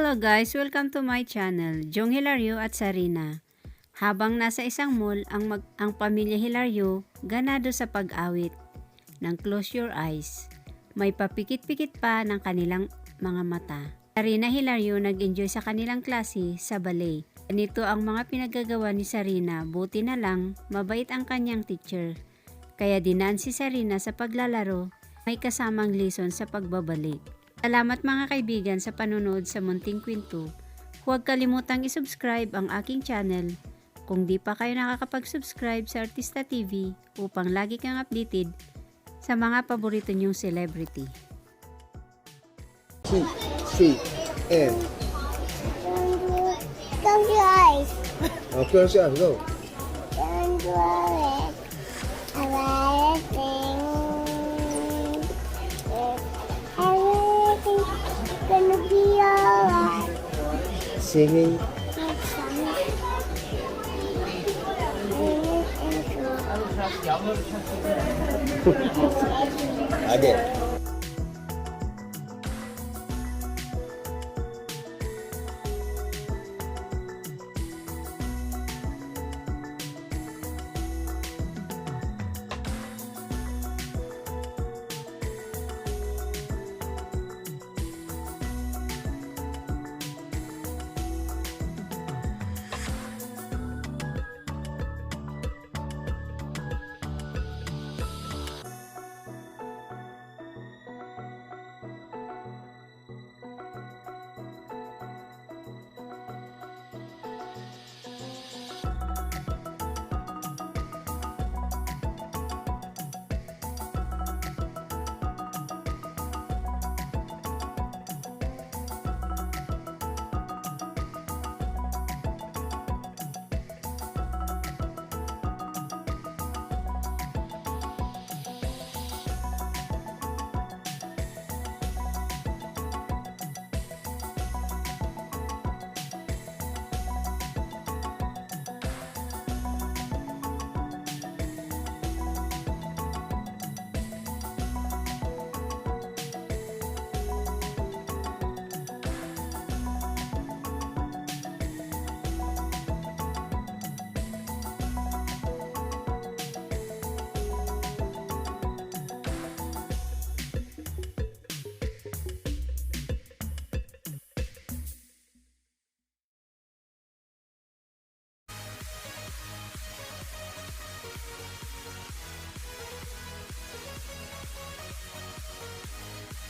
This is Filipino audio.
Hello guys! Welcome to my channel, Jong Hilario at Sarina. Habang nasa isang mall, ang pamilya Hilario ganado sa pag-awit ng Close Your Eyes. May papikit-pikit pa ng kanilang mga mata. Sarina Hilario nag-enjoy sa kanilang klase sa ballet. Ganito ang mga pinagagawa ni Sarina, buti na lang mabait ang kanyang teacher. Kaya dinaan si Sarina sa paglalaro, may kasamang lesson sa pagbabalik. Salamat mga kaibigan sa panonood sa Munting Kwento. Huwag kalimutang i-subscribe ang aking channel kung di pa kayo nakakapag-subscribe sa Artista TV upang lagi kang updated sa mga paborito niyong celebrity. N. Close your eyes. Oh, close your eyes, go. Don't worry about everything. Everything's gonna be alright. Singing. Again.